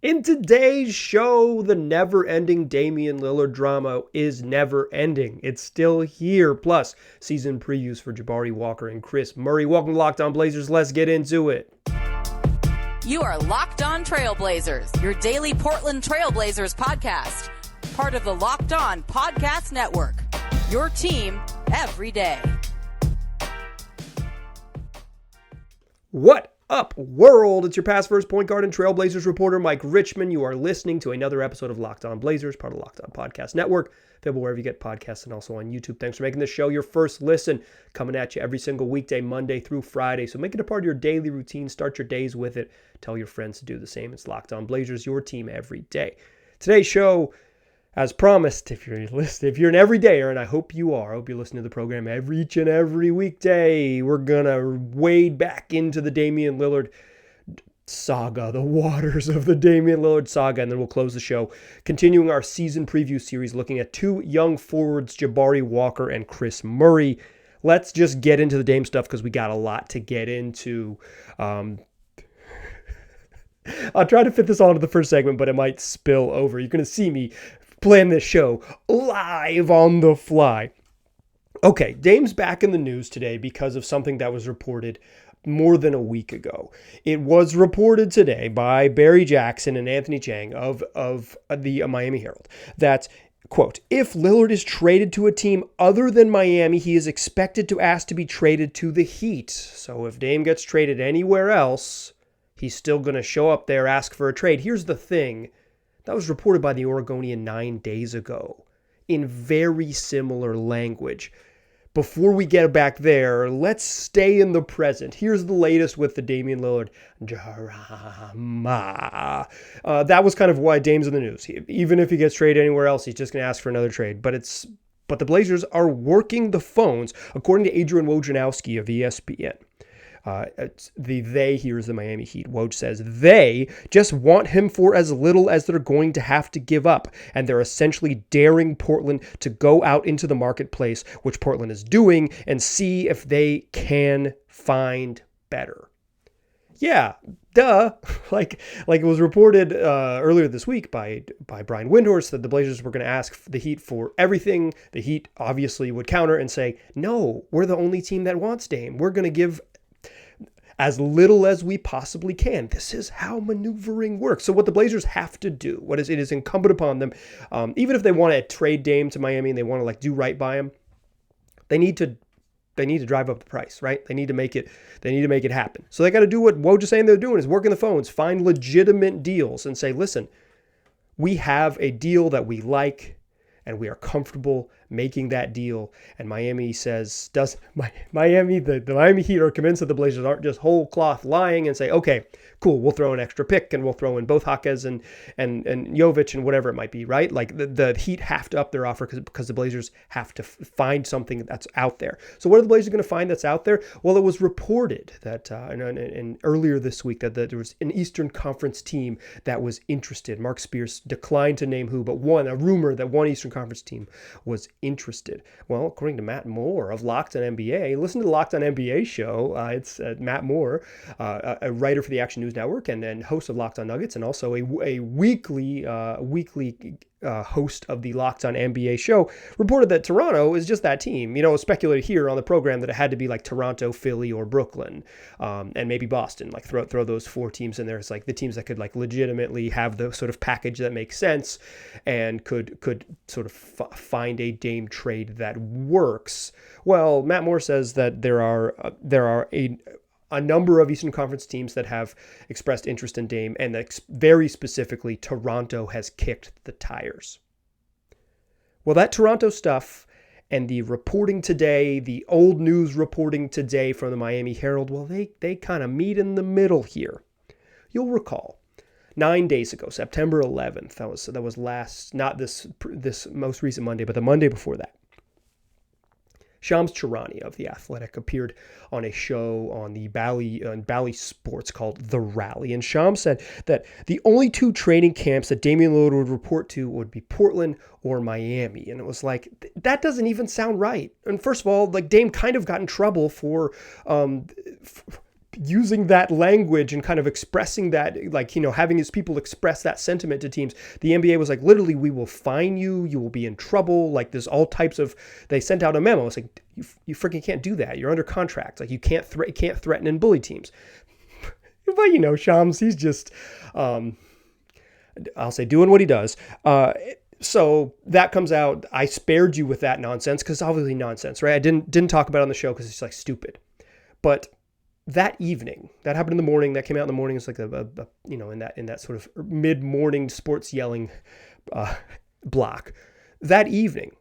In today's show, the never-ending Damian Lillard drama is never ending. It's still here. Plus, season previews for Jabari, Walker, and Kris Murray. Welcome to Locked On Blazers. Let's get into it. You are Locked On Trailblazers, your daily Portland Trailblazers podcast. Part of the Locked On Podcast Network, your team every day. What up, world? It's your past first point guard and Trailblazers reporter, Mike Richmond. You are listening to another episode of Locked On Blazers, part of the Locked On Podcast Network, available wherever you get podcasts and also on YouTube. Thanks for making this show your first listen, coming at you every single weekday, Monday through Friday. So make it a part of your daily routine. Start your days with it. Tell your friends to do the same. It's Locked On Blazers, your team every day. Today's show, as promised, if you're an everydayer, and I hope you are, I hope you're listening to the program each and every weekday, we're going to wade back into the Damian Lillard saga, the waters of the Damian Lillard saga, and then we'll close the show, continuing our season preview series, looking at two young forwards, Jabari, Walker, and Kris Murray. Let's just get into the Dame stuff because we got a lot to get into. I'll try to fit this all into the first segment, but it might spill over. You're going to see me plan this show live on the fly. Okay, Dame's back in the news today because of something that was reported more than a week ago. It was reported today by Barry Jackson and Anthony Chang of the Miami Herald that, quote, if Lillard is traded to a team other than Miami, he is expected to ask to be traded to the Heat. So if Dame gets traded anywhere else, he's still going to show up there, ask for a trade. Here's the thing. That was reported by the Oregonian 9 days ago in very similar language. Before we get back there, let's stay in the present. Here's the latest with the Damian Lillard drama. That was kind of why Dame's in the news. Even if he gets traded anywhere else, he's just going to ask for another trade. But the Blazers are working the phones, according to Adrian Wojnarowski of ESPN. They here is the Miami Heat. Woj says they just want him for as little as they're going to have to give up. And they're essentially daring Portland to go out into the marketplace, which Portland is doing, and see if they can find better. Yeah, duh. Like it was reported earlier this week by Brian Windhorst that the Blazers were going to ask the Heat for everything. The Heat obviously would counter and say, no, we're the only team that wants Dame. We're going to give as little as we possibly can. This is how maneuvering works. So what the Blazers have to do, it is incumbent upon them, even if they want to trade Dame to Miami and they want to do right by him, they need to drive up the price, right? They need to make it happen. So they got to do what Woj is saying they're doing, is working the phones, find legitimate deals and say, listen, we have a deal that we like and we are comfortable making that deal. And Miami says, the Miami Heat are convinced that the Blazers aren't just whole cloth lying and say, okay, cool, we'll throw an extra pick and we'll throw in both Jaquez and Jovic and whatever it might be, right? Like the Heat have to up their offer because the Blazers have to find something that's out there. So what are the Blazers going to find that's out there? Well, it was reported that and earlier this week that there was an Eastern Conference team that was interested. Mark Spears declined to name who, but a rumor that one Eastern Conference team was interested. Well, according to Matt Moore of Locked On NBA, listen to the Locked On NBA show. It's Matt Moore, a writer for the Action News Network and host of Locked On Nuggets, and also a weekly host of the Locked On NBA show, reported that Toronto is just that team. Speculated here on the program that it had to be like Toronto, Philly, or Brooklyn, and maybe Boston. Like throw those four teams in there. It's like the teams that could legitimately have the sort of package that makes sense and could sort of find a Dame trade that works. Well, Matt Moore says that there are a number of Eastern Conference teams that have expressed interest in Dame, and very specifically, Toronto has kicked the tires. Well, that Toronto stuff and the reporting today, the old news reporting today from the Miami Herald, well, they kind of meet in the middle here. You'll recall 9 days ago, September 11th, that was last, not this most recent Monday, but the Monday before that. Shams Charania of The Athletic appeared on a show on the Bally Sports called The Rally. And Shams said that the only two training camps that Damian Lillard would report to would be Portland or Miami. And it was like, that doesn't even sound right. And first of all, Dame kind of got in trouble for using that language and kind of expressing that, like, having his people express that sentiment to teams. The NBA was like, literally, we will fine you. You will be in trouble. Like, there's all types of, they sent out a memo. It's like, you freaking can't do that. You're under contract. Like, you can't threaten and bully teams. But, Shams, he's just, I'll say, doing what he does. So that comes out. I spared you with that nonsense because it's obviously nonsense, right? I didn't talk about it on the show because it's like stupid. But that evening, that happened in the morning. That came out in the morning. It's like in that sort of mid-morning sports yelling block. That evening,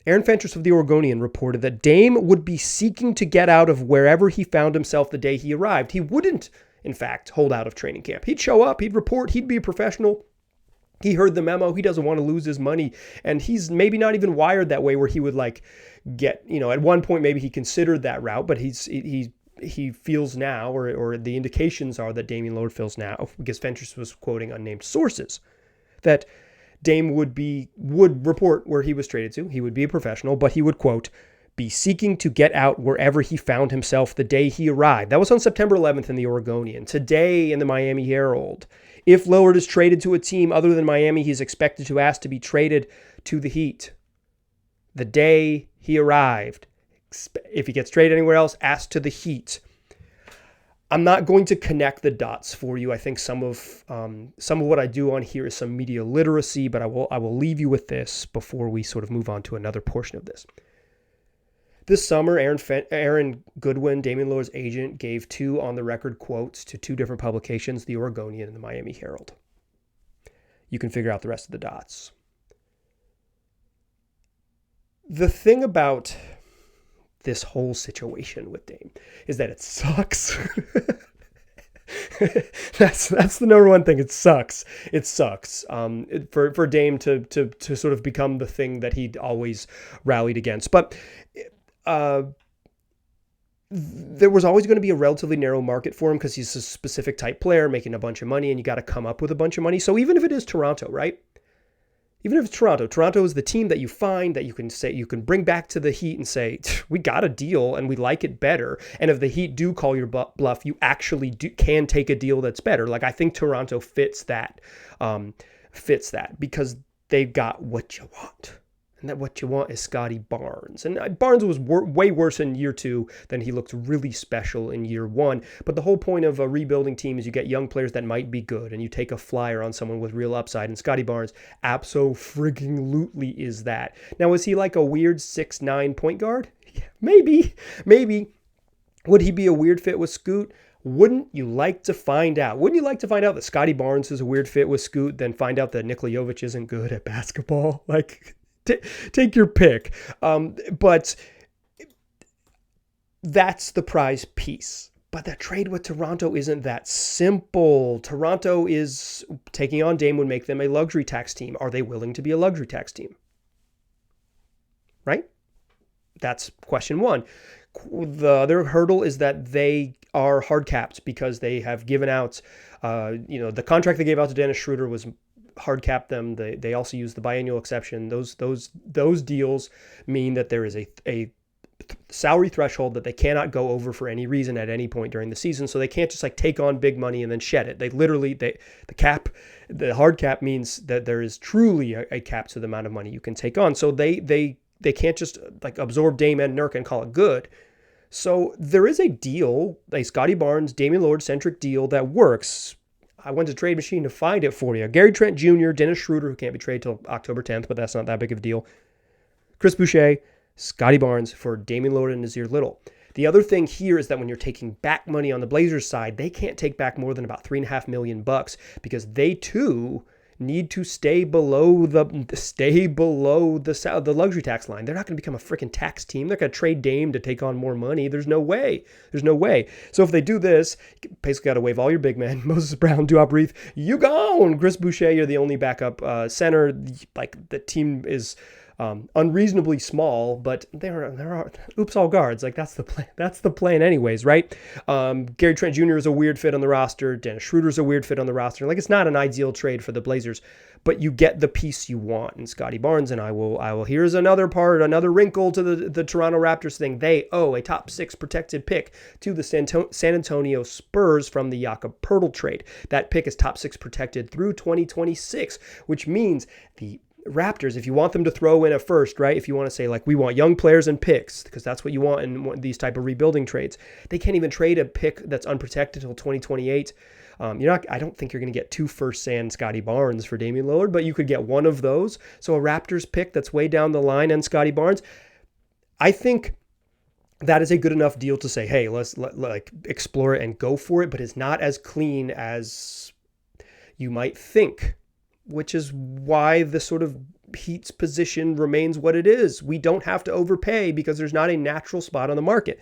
Aaron Fentress of the Oregonian reported that Dame would be seeking to get out of wherever he found himself the day he arrived. He wouldn't, in fact, hold out of training camp. He'd show up. He'd report. He'd be a professional. He heard the memo. He doesn't want to lose his money. And he's maybe not even wired that way where he would get, at one point, maybe he considered that route, but he feels now, or the indications are that Damian Lillard feels now, because Fentress was quoting unnamed sources, that Dame would report where he was traded to. He would be a professional, but he would, quote, be seeking to get out wherever he found himself the day he arrived. That was on September 11th in the Oregonian. Today in the Miami Herald, if Lillard is traded to a team other than Miami, he's expected to ask to be traded to the Heat. The day he arrived. If he gets traded anywhere else, ask to the Heat. I'm not going to connect the dots for you. I think some of what I do on here is some media literacy, but I will leave you with this before we sort of move on to another portion of this. This summer, Aaron Goodwin, Damian Lillard's agent, gave 2 on-the-record quotes to 2 different publications, the Oregonian and the Miami Herald. You can figure out the rest of the dots. The thing about this whole situation with Dame is that it sucks. That's the number one thing. It sucks. It sucks for Dame to sort of become the thing that he'd always rallied against. But there was always going to be a relatively narrow market for him because he's a specific type player making a bunch of money, and you got to come up with a bunch of money. So even if it is Toronto, right? Even if it's Toronto is the team that you find that you can bring back to the Heat and say, we got a deal and we like it better. And if the Heat do call your bluff, you actually can take a deal that's better. Like, I think Toronto fits that because they've got what you want. And that what you want is Scotty Barnes. And Barnes was way worse in year 2 than he looked really special in year 1. But the whole point of a rebuilding team is you get young players that might be good, and you take a flyer on someone with real upside. And Scotty Barnes abso-frigging-lutely is that. Now, is he like a weird 6'9" point guard? Yeah, maybe. Would he be a weird fit with Scoot? Wouldn't you like to find out? Wouldn't you like to find out that Scotty Barnes is a weird fit with Scoot, then find out that Nikola Jovic isn't good at basketball? Like, take your pick. But that's the prize piece. But the trade with Toronto isn't that simple. Toronto is taking on Dame would make them a luxury tax team. Are they willing to be a luxury tax team? Right? That's question 1. The other hurdle is that they are hard capped because they have given out, the contract they gave out to Dennis Schroeder was hard cap them. They also use the biannual exception. Those deals mean that there is a salary threshold that they cannot go over for any reason at any point during the season. So they can't just take on big money and then shed it. The hard cap means that there is truly a cap to the amount of money you can take on. So they can't just absorb Dame and Nurk and call it good. So there is a deal, a Scotty Barnes, Damian Lillard centric deal that works. I went to Trade Machine to find it for you. Gary Trent Jr., Dennis Schroeder, who can't be traded till October 10th, but that's not that big of a deal. Kris Boucher, Scotty Barnes for Damian Lillard and Nasir Little. The other thing here is that when you're taking back money on the Blazers side, they can't take back more than about $3.5 million because they too need to stay below the luxury tax line. They're not going to become a freaking tax team. They're going to trade Dame to take on more money. There's no way. So if they do this, you basically got to waive all your big men. Moses Brown, Duop Reith, you gone. Kris Boucher, you're the only backup center. The team is unreasonably small, but there are oops all guards. That's the plan. That's the plan anyways, right? Gary Trent Jr. is a weird fit on the roster. Dennis Schroeder is a weird fit on the roster. It's not an ideal trade for the Blazers, but you get the piece you want in Scotty Barnes. And I will. Here's another wrinkle to the Toronto Raptors thing. They owe a top 6 protected pick to the San Antonio Spurs from the Jakob Poeltl trade. That pick is top 6 protected through 2026, which means the Raptors, if you want them to throw in a first, right? If you want to say like, we want young players and picks, because that's what you want in these type of rebuilding trades. They can't even trade a pick that's unprotected until 2028. I don't think you're going to get 2 firsts and Scotty Barnes for Damian Lillard, but you could get one of those. So a Raptors pick that's way down the line and Scotty Barnes. I think that is a good enough deal to say, hey, let's explore it and go for it, but it's not as clean as you might think, which is why the sort of Heat's position remains what it is. We don't have to overpay because there's not a natural spot on the market.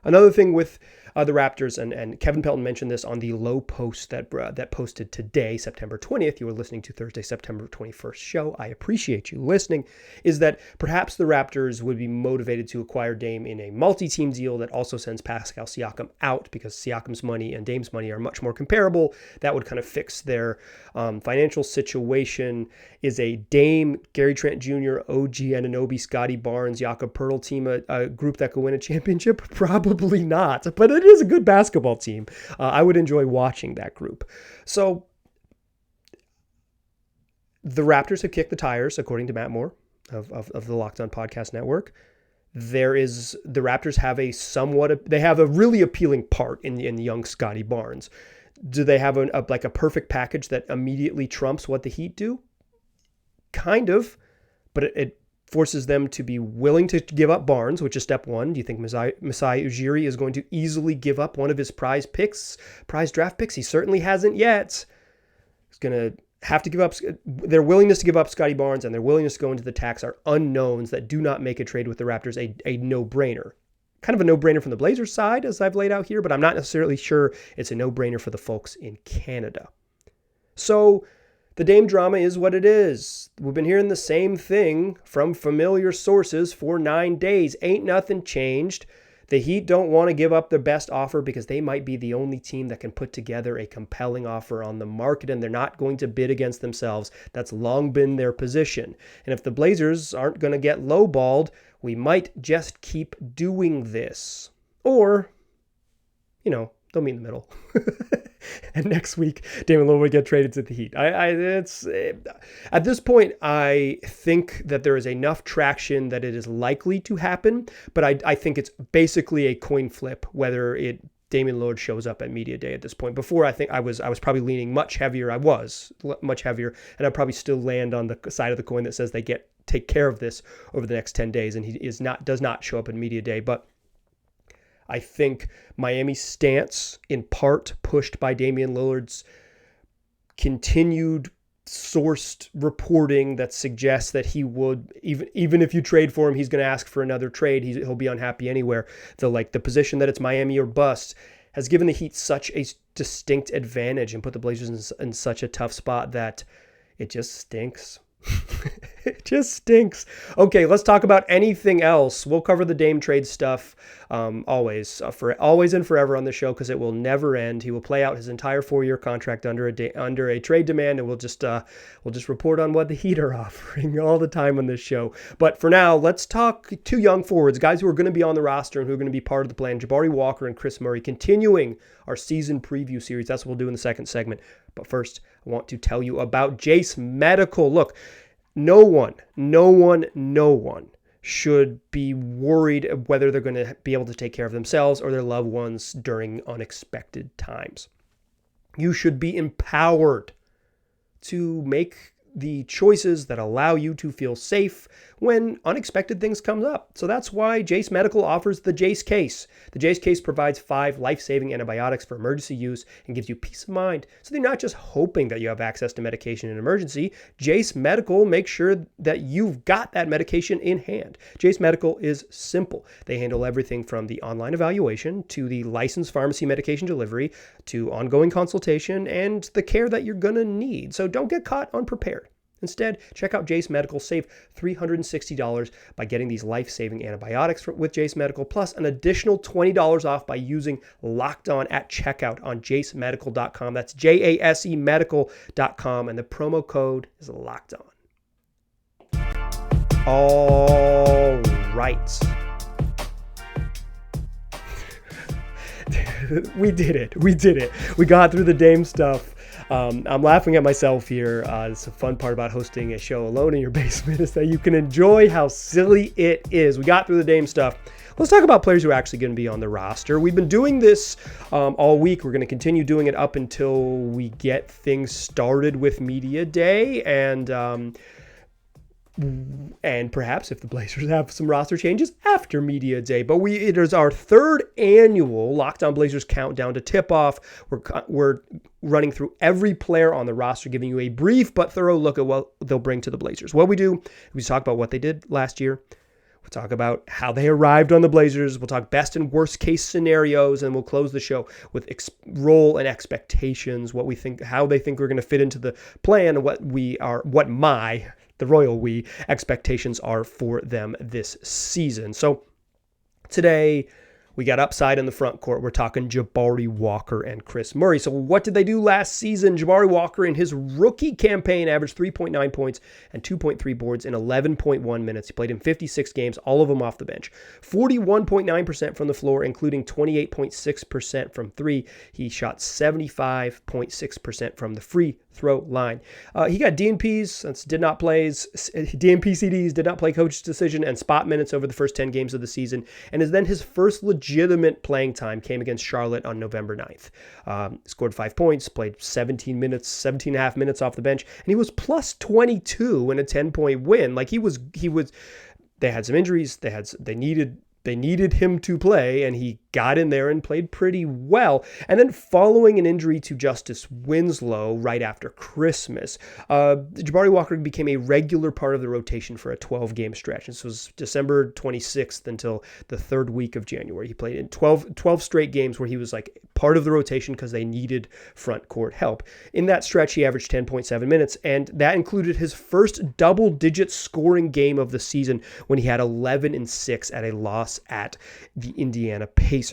Another thing with the Raptors, and Kevin Pelton mentioned this on the low post that posted today, September 20th. You were listening to Thursday, September 21st show. I appreciate you listening. Is that perhaps the Raptors would be motivated to acquire Dame in a multi-team deal that also sends Pascal Siakam out, because Siakam's money and Dame's money are much more comparable. That would kind of fix their financial situation. Is a Dame, Gary Trent Jr., OG Anunoby, Scotty Barnes, Jakob Poeltl team a group that could win a championship? Probably not, but it is a good basketball team. I would enjoy watching that group. So the Raptors have kicked the tires, according to Matt Moore of the Locked On Podcast Network. The Raptors have they have a really appealing part in young Scotty Barnes. Do they have a perfect package that immediately trumps what the Heat do? Kind of, but it forces them to be willing to give up Barnes, which is step one. Do you think Masai Ujiri is going to easily give up one of his prize draft picks? He certainly hasn't yet. He's going to have to give up. Their willingness to give up Scotty Barnes and their willingness to go into the tax are unknowns that do not make a trade with the Raptors a no-brainer. Kind of a no-brainer from the Blazers side, as I've laid out here, but I'm not necessarily sure it's a no-brainer for the folks in Canada. So the Dame drama is what it is. We've been hearing the same thing from familiar sources for 9 days. Ain't nothing changed. The Heat don't want to give up their best offer because they might be the only team that can put together a compelling offer on the market, and they're not going to bid against themselves. That's long been their position. And if the Blazers aren't going to get lowballed, we might just keep doing this. Or, they'll meet in the middle. And next week, Damian Lillard would get traded to the Heat. At this point, I think that there is enough traction that it is likely to happen, but I think it's basically a coin flip whether Damian Lillard shows up at media day at this point. Before, I think I was probably leaning much heavier. I was much heavier, and I'd probably still land on the side of the coin that says they take care of this over the next 10 days, and he does not show up at media day. But I think Miami's stance, in part pushed by Damian Lillard's continued sourced reporting that suggests that he would, even if you trade for him, he's going to ask for another trade. He'll be unhappy anywhere. The position that it's Miami or bust has given the Heat such a distinct advantage and put the Blazers in such a tough spot that it just stinks. It just stinks. Okay, let's talk about anything else. We'll cover the Dame trade stuff always and forever on the show because it will never end. He will play out his entire 4-year contract under a trade demand, and we'll just report on what the Heat are offering all the time on this show. But for now, let's talk 2 young forwards, guys who are going to be on the roster and who are going to be part of the plan. Jabari Walker and Kris Murray, continuing our season preview series. That's what we'll do in the second segment. But first, I want to tell you about Jase Medical. Look, no one should be worried whether they're going to be able to take care of themselves or their loved ones during unexpected times. You should be empowered to make the choices that allow you to feel safe when unexpected things come up. So that's why Jase Medical offers the Jase Case. The Jase Case provides 5 life-saving antibiotics for emergency use and gives you peace of mind. So they're not just hoping that you have access to medication in an emergency. Jase Medical makes sure that you've got that medication in hand. Jase Medical is simple. They handle everything from the online evaluation to the licensed pharmacy medication delivery to ongoing consultation and the care that you're going to need. So don't get caught unprepared. Instead, check out Jase Medical. Save $360 by getting these life-saving antibiotics with Jase Medical, plus an additional $20 off by using Locked On at checkout on jasemedical.com. That's JASE medical.com, and the promo code is Locked On. All right. We did it. We got through the Dame stuff. I'm laughing at myself here. It's a fun part about hosting a show alone in your basement is that you can enjoy how silly it is. We got through the Dame stuff. Let's talk about players who are actually going to be on the roster. We've been doing this all week. We're going to continue doing it up until we get things started with Media Day. And perhaps if the Blazers have some roster changes after Media Day. But it is our third annual Locked On Blazers countdown to tip-off. We're running through every player on the roster, giving you a brief but thorough look at what they'll bring to the Blazers. What we do, we talk about what they did last year. We'll talk about how they arrived on the Blazers. We'll talk best and worst case scenarios, and we'll close the show with role and expectations, what we think, how they think we're going to fit into the plan, the royal we expectations are for them this season. So today we got upside in the front court. We're talking Jabari Walker and Kris Murray. So what did they do last season? Jabari Walker in his rookie campaign averaged 3.9 points and 2.3 boards in 11.1 minutes. He played in 56 games, all of them off the bench. 41.9% from the floor, including 28.6% from three. He shot 75.6% from the free throw line. He got DNPs, that's did not plays, DNP CDs, did not play coach's decision, and spot minutes over the first 10 games of the season. And then his first legitimate playing time came against Charlotte on November 9th. Scored 5 points, played 17 and a half minutes off the bench, and he was plus 22 in a 10-point win. Like he was, they had some injuries, they needed him to play, and he got in there and played pretty well. And then following an injury to Justice Winslow right after Christmas, Jabari Walker became a regular part of the rotation for a 12-game stretch. This was December 26th until the third week of January. He played in 12 straight games where he was like part of the rotation because they needed front court help. In that stretch, he averaged 10.7 minutes, and that included his first double-digit scoring game of the season when he had 11-6 at a loss at the Indiana Pacers.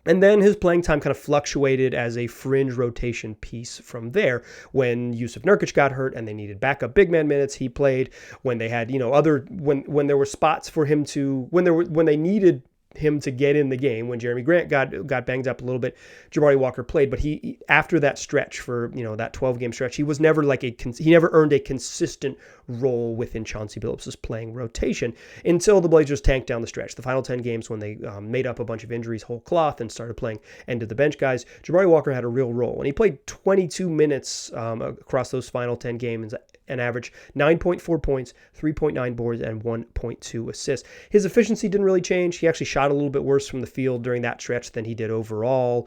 And then his playing time kind of fluctuated as a fringe rotation piece from there. When Yusuf Nurkic got hurt and they needed backup big man minutes, he played. When they had, when there were spots for him to, when they needed him to get in the game, when Jeremy Grant got banged up a little bit, Jabari Walker played. But he after that stretch for that 12-game stretch, he was never he never earned a consistent role within Chauncey Billups' playing rotation until the Blazers tanked down the stretch. The final 10 games when they made up a bunch of injuries whole cloth and started playing end of the bench guys, Jabari Walker had a real role, and he played 22 minutes across those final 10 games and averaged 9.4 points, 3.9 boards, and 1.2 assists. His efficiency didn't really change. He actually shot a little bit worse from the field during that stretch than he did overall.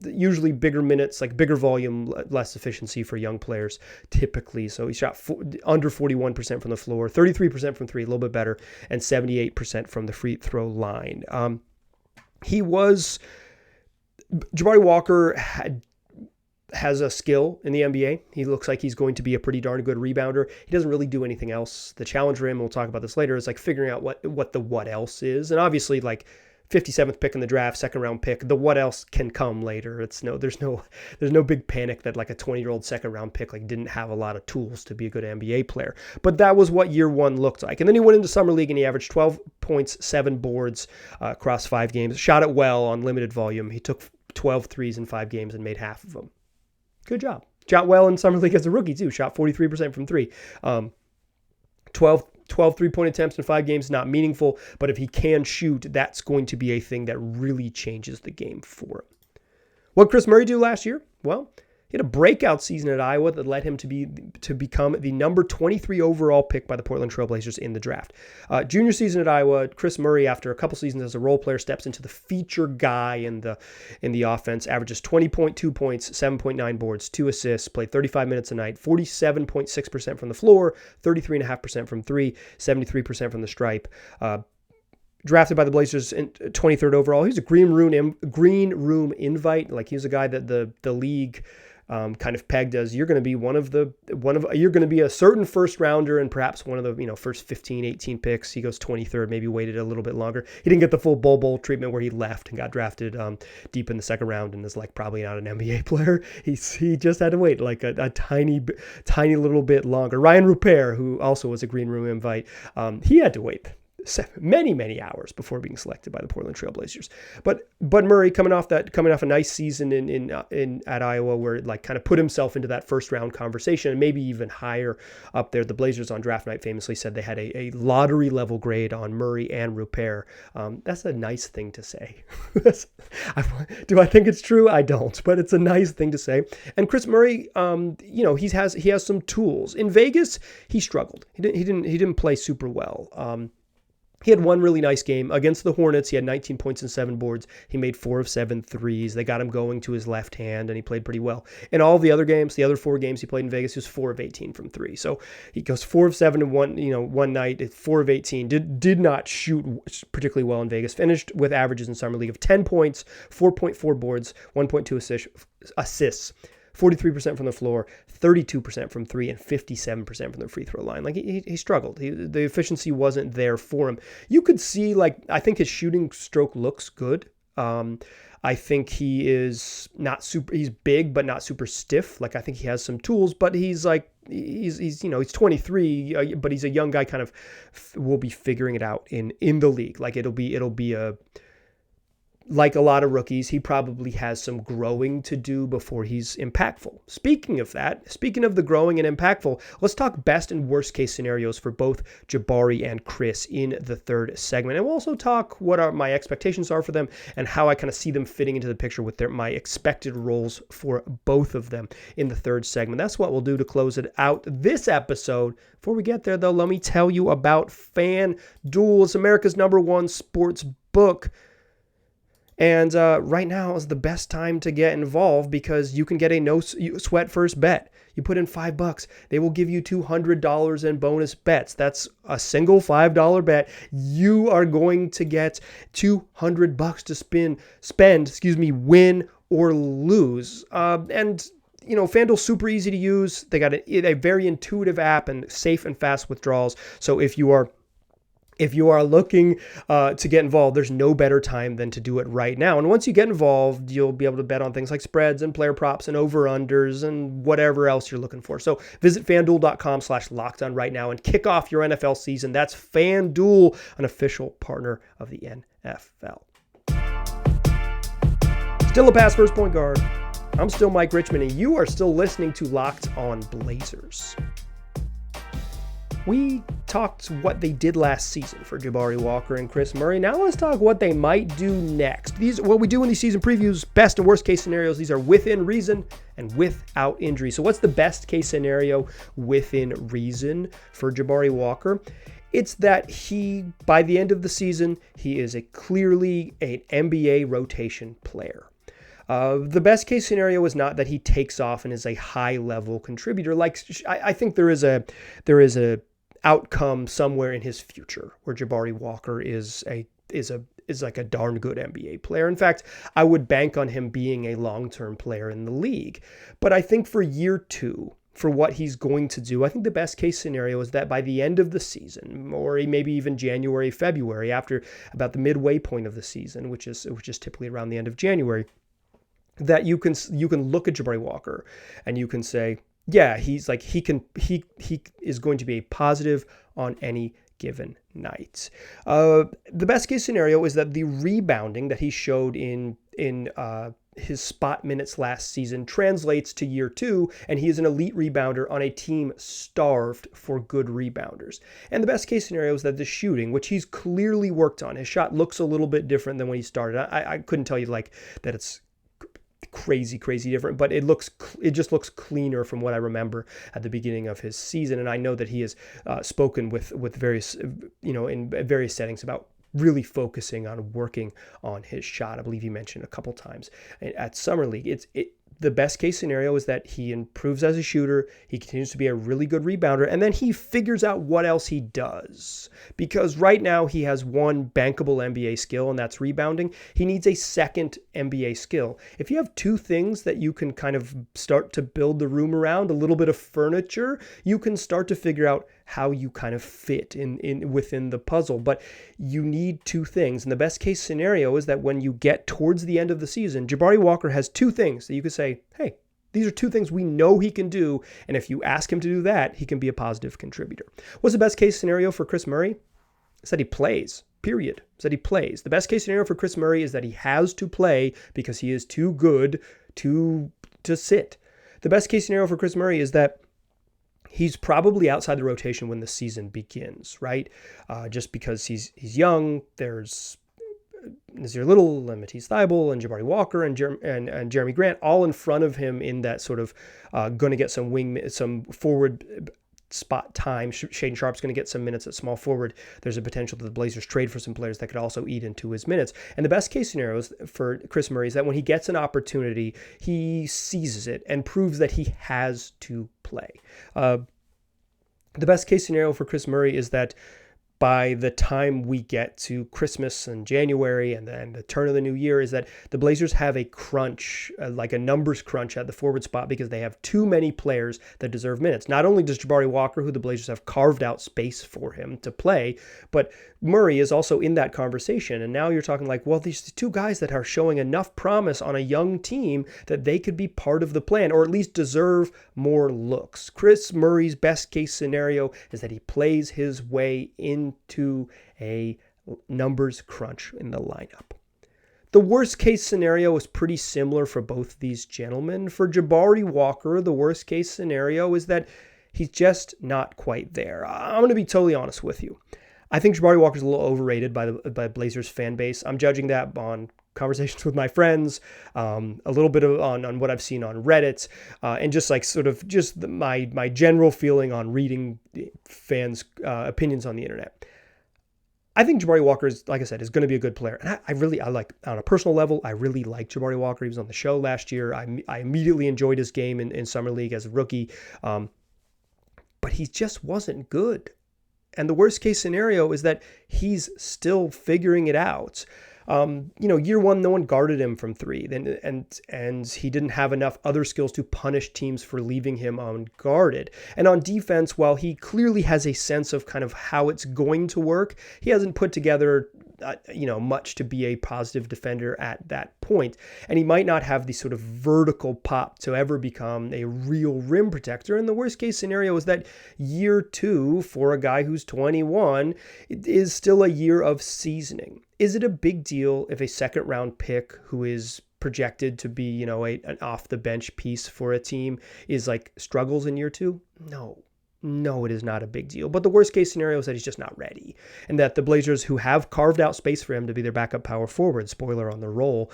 Usually bigger minutes, like bigger volume, less efficiency for young players typically. So he shot under 41% from the floor, 33% from three, a little bit better, and 78% from the free throw line. Jabari Walker has a skill in the NBA. He looks like he's going to be a pretty darn good rebounder. He doesn't really do anything else. The challenge for him, we'll talk about this later, is like figuring out what else is. And obviously, like 57th pick in the draft, second round pick, the what else can come later. There's no big panic that like a 20-year-old second round pick like didn't have a lot of tools to be a good NBA player. But that was what year one looked like. And then he went into summer league and he averaged 12 points, 7 boards across 5 games. Shot it well on limited volume. He took 12 threes in 5 games and made half of them. Good job. Shot well in summer league as a rookie too. Shot 43% from three. 12 3-point attempts in 5 games, not meaningful, but if he can shoot, that's going to be a thing that really changes the game for him. What did Kris Murray do last year? Well, he had a breakout season at Iowa that led him to become the number 23 overall pick by the Portland Trail Blazers in the draft. Junior season at Iowa, Kris Murray, after a couple seasons as a role player, steps into the feature guy in the offense, averages 20.2 points, 7.9 boards, 2 assists, played 35 minutes a night, 47.6% from the floor, 33.5% from three, 73% from the stripe. Drafted by the Blazers in 23rd overall. He was a green room invite. Like he was a guy that the league kind of pegged as you're going to be you're going to be a certain first rounder and perhaps one of the first 15, 18 picks. He goes 23rd, maybe waited a little bit longer. He didn't get the full bowl treatment where he left and got drafted deep in the second round and is like probably not an NBA player. He just had to wait like a tiny little bit longer. Ryan Rupert, who also was a green room invite, he had to wait many hours before being selected by the Portland Trail Blazers. But Murray coming off a nice season at Iowa, where it like kind of put himself into that first round conversation and maybe even higher up there. The Blazers on draft night famously said they had a lottery level grade on Murray and Rupert. That's a nice thing to say. Do I think it's true? I don't, but it's a nice thing to say. And Kris Murray, he has some tools. In Vegas, he struggled. He didn't play super well. He had one really nice game against the Hornets. He had 19 points and 7 boards. He made 4 of 7 threes. They got him going to his left hand, and he played pretty well. In all the other games, the other 4 games he played in Vegas, he was 4 of 18 from 3. So he goes 4 of 7 in one night, 4 of 18. Did not shoot particularly well in Vegas. Finished with averages in Summer League of 10 points, 4.4 boards, 1.2 assists. 43% from the floor, 32% from 3, and 57% from the free throw line. Like he struggled. The efficiency wasn't there for him. You could see, I think his shooting stroke looks good. I think he is not super. He's big, but not super stiff. Like I think he has some tools, but he's 23, but he's a young guy. Kind of will be figuring it out in the league. Like it'll be a. Like a lot of rookies, he probably has some growing to do before he's impactful. Speaking of the growing and impactful, let's talk best and worst case scenarios for both Jabari and Kris in the third segment. And we'll also talk what my expectations are for them and how I kind of see them fitting into the picture with my expected roles for both of them in the third segment. That's what we'll do to close it out this episode. Before we get there, though, let me tell you about FanDuel. It's America's #1 sports book. And right now is the best time to get involved because you can get a no sweat first bet. You put in $5, they will give you $200 in bonus bets. That's a single $5 bet. You are going to get $200 to spend, win or lose. FanDuel's super easy to use. They got a very intuitive app and safe and fast withdrawals. So if you are looking to get involved, there's no better time than to do it right now. And once you get involved, you'll be able to bet on things like spreads and player props and over-unders and whatever else you're looking for. So visit FanDuel.com/LockedOn right now and kick off your NFL season. That's FanDuel, an official partner of the NFL. Still a pass first point guard. I'm still Mike Richmond, and you are still listening to Locked On Blazers. We talked what they did last season for Jabari Walker and Kris Murray. Now let's talk what they might do next. What we do in these season previews, best and worst case scenarios, these are within reason and without injury. So what's the best case scenario within reason for Jabari Walker? It's that by the end of the season, he is clearly an NBA rotation player. The best case scenario is not that he takes off and is a high level contributor. I think there is a outcome somewhere in his future where Jabari Walker is like a darn good NBA player. In fact, I would bank on him being a long-term player in the league. But I think for year 2, for what he's going to do, I think the best case scenario is that by the end of the season, or maybe even January, February, after about the midway point of the season, which is typically around the end of January, that you can look at Jabari Walker and you can say, yeah, he is going to be a positive on any given night. The best case scenario is that the rebounding that he showed in his spot minutes last season translates to year 2, and he is an elite rebounder on a team starved for good rebounders. And the best case scenario is that the shooting, which he's clearly worked on, his shot looks a little bit different than when he started. I couldn't tell you that it's crazy different, but it just looks cleaner from what I remember at the beginning of his season. And I know that he has spoken with various, in various settings about really focusing on working on his shot. I believe he mentioned a couple times at Summer League. the best case scenario is that he improves as a shooter, he continues to be a really good rebounder, and then he figures out what else he does. Because right now he has one bankable NBA skill, and that's rebounding. He needs a second NBA skill. If you have two things that you can kind of start to build the room around, a little bit of furniture, you can start to figure out how you kind of fit in within the puzzle. But you need two things. And the best case scenario is that when you get towards the end of the season, Jabari Walker has two things that you could say, hey, these are two things we know he can do. And if you ask him to do that, he can be a positive contributor. What's the best case scenario for Kris Murray? It's that he plays. Period. It's that he plays. The best case scenario for Kris Murray is that he has to play because he is too good to sit. The best case scenario for Kris Murray is that he's probably outside the rotation when the season begins, right? Just because he's young. There's Nazir Little and Matisse Thybulle and Jabari Walker and Jeremy Grant all in front of him in that sort of going to get some forward spot time. Shaedon Sharp's going to get some minutes at small forward. There's a potential that the Blazers trade for some players that could also eat into his minutes. And the best case scenario for Kris Murray is that when he gets an opportunity, he seizes it and proves that he has to play. The best case scenario for Kris Murray is that by the time we get to Christmas and January and then the turn of the new year is that the Blazers have a crunch, like a numbers crunch at the forward spot because they have too many players that deserve minutes. Not only does Jabari Walker, who the Blazers have carved out space for him to play, but Murray is also in that conversation. And now you're talking like, well, these two guys that are showing enough promise on a young team that they could be part of the plan or at least deserve more looks. Kris Murray's best case scenario is that he plays his way into a numbers crunch in the lineup. The worst case scenario is pretty similar for both these gentlemen. For Jabari Walker, the worst case scenario is that he's just not quite there. I'm going to be totally honest with you. I think Jabari Walker's a little overrated by Blazers fan base. I'm judging that on conversations with my friends, a little bit on what I've seen on Reddit, and just like sort of just my general feeling on reading fans' opinions on the internet. I think Jabari Walker is, like I said, is going to be a good player. And I like, on a personal level, I really like Jabari Walker. He was on the show last year. I immediately enjoyed his game in Summer League as a rookie. But he just wasn't good. And the worst case scenario is that he's still figuring it out. Year one, no one guarded him from three, and he didn't have enough other skills to punish teams for leaving him unguarded. And on defense, while he clearly has a sense of kind of how it's going to work, he hasn't put together much to be a positive defender at that point. And he might not have the sort of vertical pop to ever become a real rim protector. And the worst case scenario is that year two for a guy who's 21 is still a year of seasoning. Is it a big deal if a second round pick who is projected to be, an off the bench piece for a team is like struggles in year two? No, it is not a big deal. But the worst case scenario is that he's just not ready. And that the Blazers, who have carved out space for him to be their backup power forward, spoiler on the role,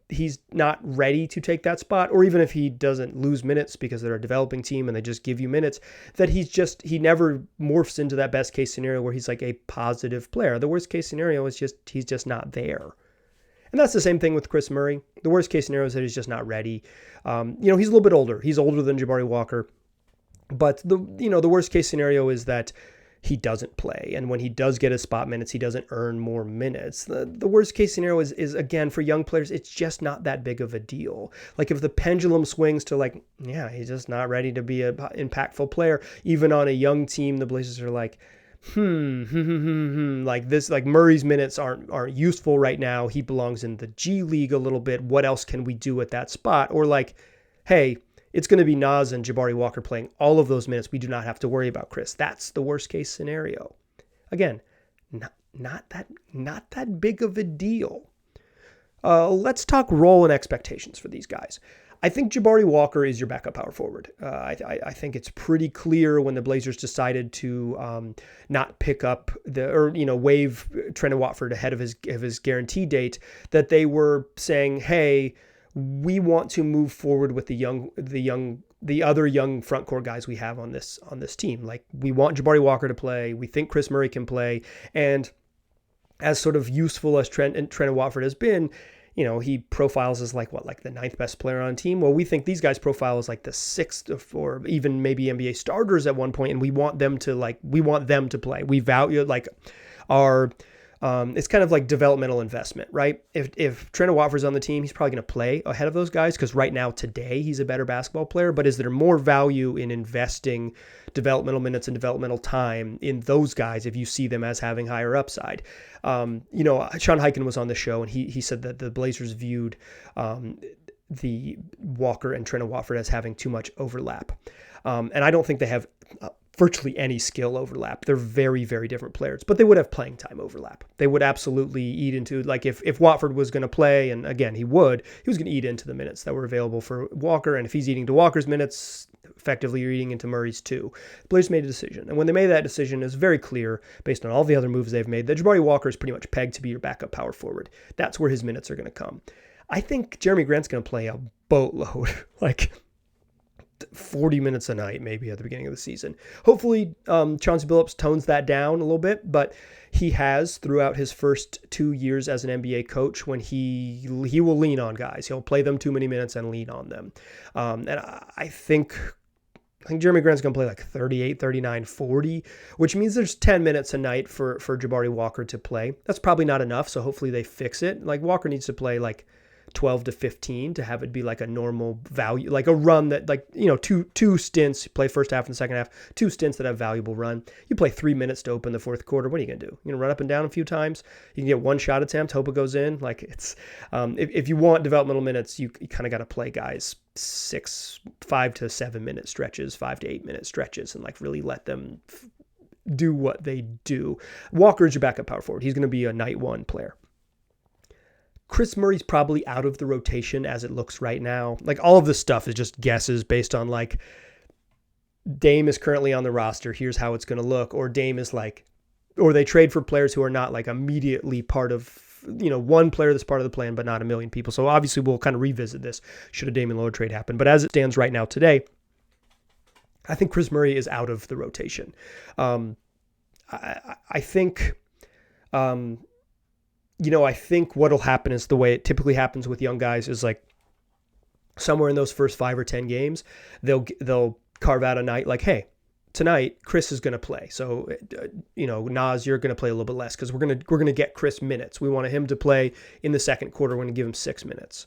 he's not ready to take that spot. Or even if he doesn't lose minutes because they're a developing team and they just give you minutes, that he never morphs into that best case scenario where he's like a positive player. The worst case scenario is he's just not there. And that's the same thing with Kris Murray. The worst case scenario is that he's just not ready. He's a little bit older. He's older than Jabari Walker. But the worst case scenario is that he doesn't play. And when he does get his spot minutes, he doesn't earn more minutes. The worst case scenario is again, for young players, it's just not that big of a deal. Like if the pendulum swings to like, yeah, he's just not ready to be an impactful player. Even on a young team, the Blazers are like, like this, like Murray's minutes aren't useful right now. He belongs in the G League a little bit. What else can we do at that spot? Or like, hey, it's going to be Naz and Jabari Walker playing all of those minutes. We do not have to worry about Kris. That's the worst case scenario. Again, not that big of a deal. Let's talk role and expectations for these guys. I think Jabari Walker is your backup power forward. I think it's pretty clear when the Blazers decided to not pick up waive Trendon Watford ahead of his guarantee date, that they were saying, hey, we want to move forward with the other young front court guys we have on this team. Like, we want Jabari Walker to play. We think Kris Murray can play. And as sort of useful as Trendon Watford has been, he profiles as like the ninth best player on a team. Well, we think these guys profile as like the sixth or even maybe NBA starters at one point, and we want them to play. We value like our it's kind of like developmental investment, right? If Trent Watford's on the team, he's probably going to play ahead of those guys because right now, today, he's a better basketball player. But is there more value in investing developmental minutes and developmental time in those guys if you see them as having higher upside? Sean Highkin was on the show, and he said that the Blazers viewed the Walker and Trent Watford as having too much overlap. And I don't think they have virtually any skill overlap. They're very, very different players, but they would have playing time overlap. They would absolutely eat into, like if Watford was going to play, and again, he was going to eat into the minutes that were available for Walker. And if he's eating to Walker's minutes, effectively you're eating into Murray's too. The Blazers made a decision. And when they made that decision, it's very clear based on all the other moves they've made that Jabari Walker is pretty much pegged to be your backup power forward. That's where his minutes are going to come. I think Jeremy Grant's going to play a boatload, like 40 minutes a night, maybe at the beginning of the season. Hopefully, Chauncey Billups tones that down a little bit, but he has throughout his first 2 years as an NBA coach when he will lean on guys. He'll play them too many minutes and lean on them. And I think Jeremy Grant's going to play like 38, 39, 40, which means there's 10 minutes a night for Jabari Walker to play. That's probably not enough, so hopefully they fix it. Like Walker needs to play like 12 to 15 to have it be like a normal value, like a run that two stints, play first half and the second half, 2 stints that have valuable run. You play 3 minutes to open the fourth quarter. What are you going to do? You're going to run up and down a few times. You can get one shot attempt, hope it goes in. Like it's, if you want developmental minutes, you kind of got to play guys 5 to 7 minute stretches, 5 to 8 minute stretches, and like really let them do what they do. Walker's your backup power forward. He's going to be a night one player. Kris Murray's probably out of the rotation as it looks right now. Like all of this stuff is just guesses based on like Dame is currently on the roster. Here's how it's going to look. Or Dame is like, or they trade for players who are not like immediately part of, one player that's part of the plan, but not a million people. So obviously we'll kind of revisit this should a Damian Lillard trade happen. But as it stands right now today, I think Kris Murray is out of the rotation. I think what'll happen is the way it typically happens with young guys is like somewhere in those first 5 or 10 games, they'll carve out a night like, hey, tonight Kris is going to play. So, Naz, you're going to play a little bit less because we're going to get Kris minutes. We want him to play in the second quarter. We're going to give him 6 minutes.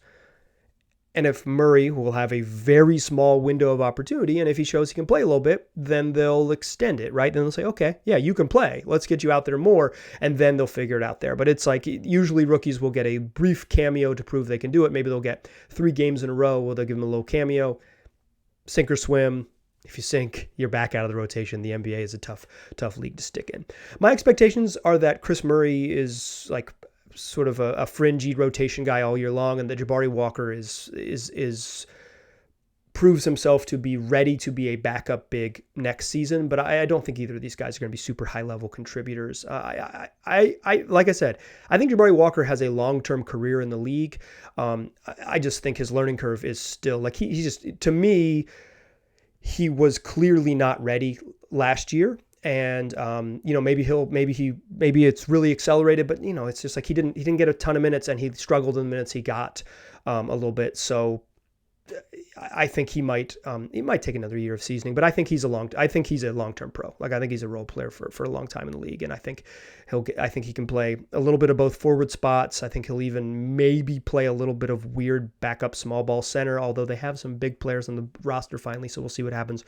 And if Murray will have a very small window of opportunity, and if he shows he can play a little bit, then they'll extend it, right? Then they'll say, okay, yeah, you can play. Let's get you out there more. And then they'll figure it out there. But it's like usually rookies will get a brief cameo to prove they can do it. Maybe they'll get 3 games in a row where they'll give them a little cameo, sink or swim. If you sink, you're back out of the rotation. The NBA is a tough league to stick in. My expectations are that Kris Murray is like sort of a fringy rotation guy all year long, and that Jabari Walker is proves himself to be ready to be a backup big next season. But I don't think either of these guys are going to be super high level contributors. I like I said, I think Jabari Walker has a long-term career in the league. I just think his learning curve is still like he just, to me, he was clearly not ready last year. And, maybe it's really accelerated, but it's just like he didn't get a ton of minutes, and he struggled in the minutes he got a little bit. So I think it might take another year of seasoning, but I think he's a long-term pro. Like I think he's a role player for a long time in the league. And I think he can play a little bit of both forward spots. I think he'll even maybe play a little bit of weird backup small ball center, although they have some big players on the roster finally. So we'll see what happens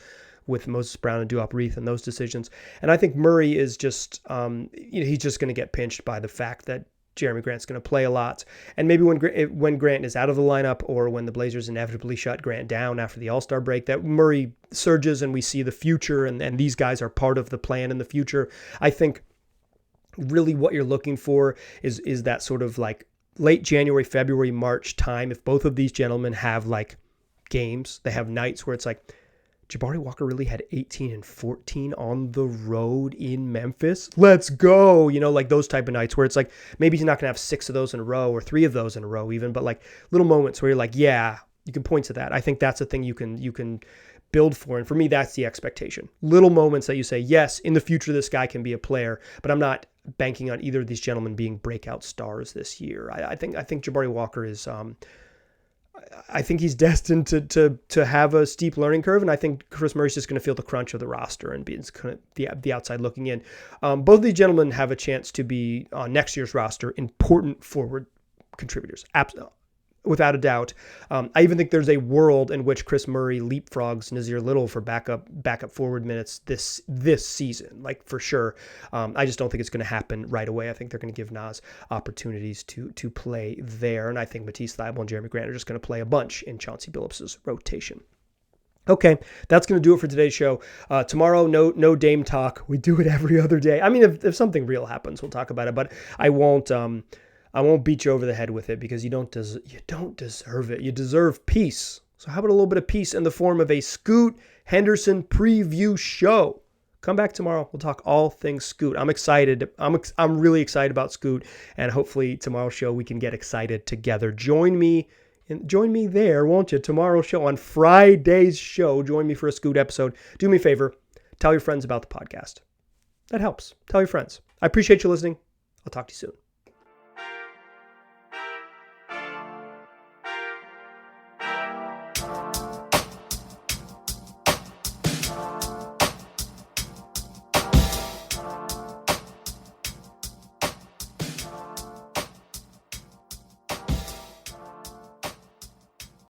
with Moses Brown and Duop Reith and those decisions. And I think Murray is just, he's just going to get pinched by the fact that Jeremy Grant's going to play a lot. And maybe when Grant is out of the lineup, or when the Blazers inevitably shut Grant down after the All-Star break, that Murray surges and we see the future, and these guys are part of the plan in the future. I think really what you're looking for is that sort of like late January, February, March time. If both of these gentlemen have like games, they have nights where it's like, Jabari Walker really had 18 and 14 on the road in Memphis. Let's go. Like those type of nights where it's like, maybe he's not going to have 6 of those in a row or 3 of those in a row even, but like little moments where you're like, yeah, you can point to that. I think that's a thing you can build for. And for me, that's the expectation. Little moments that you say, yes, in the future, this guy can be a player, but I'm not banking on either of these gentlemen being breakout stars this year. I think Jabari Walker is. I think he's destined to have a steep learning curve, and I think Kris Murray's just going to feel the crunch of the roster and be kind of the outside looking in. Both of these gentlemen have a chance to be on next year's roster important forward contributors, without a doubt. I even think there's a world in which Kris Murray leapfrogs Nasir Little for backup forward minutes this season, like for sure. I just don't think it's going to happen right away. I think they're going to give Nas opportunities to play there, and I think Matisse Thybulle and Jeremy Grant are just going to play a bunch in Chauncey Billups' rotation. Okay, that's going to do it for today's show. Tomorrow, no Dame talk. We do it every other day. I mean, if something real happens, we'll talk about it, but I won't beat you over the head with it because you don't deserve it. You deserve peace. So how about a little bit of peace in the form of a Scoot Henderson preview show? Come back tomorrow. We'll talk all things Scoot. I'm excited. I'm really excited about Scoot, and hopefully tomorrow's show we can get excited together. Join me there, won't you? Tomorrow's show, on Friday's show. Join me for a Scoot episode. Do me a favor. Tell your friends about the podcast. That helps. Tell your friends. I appreciate you listening. I'll talk to you soon.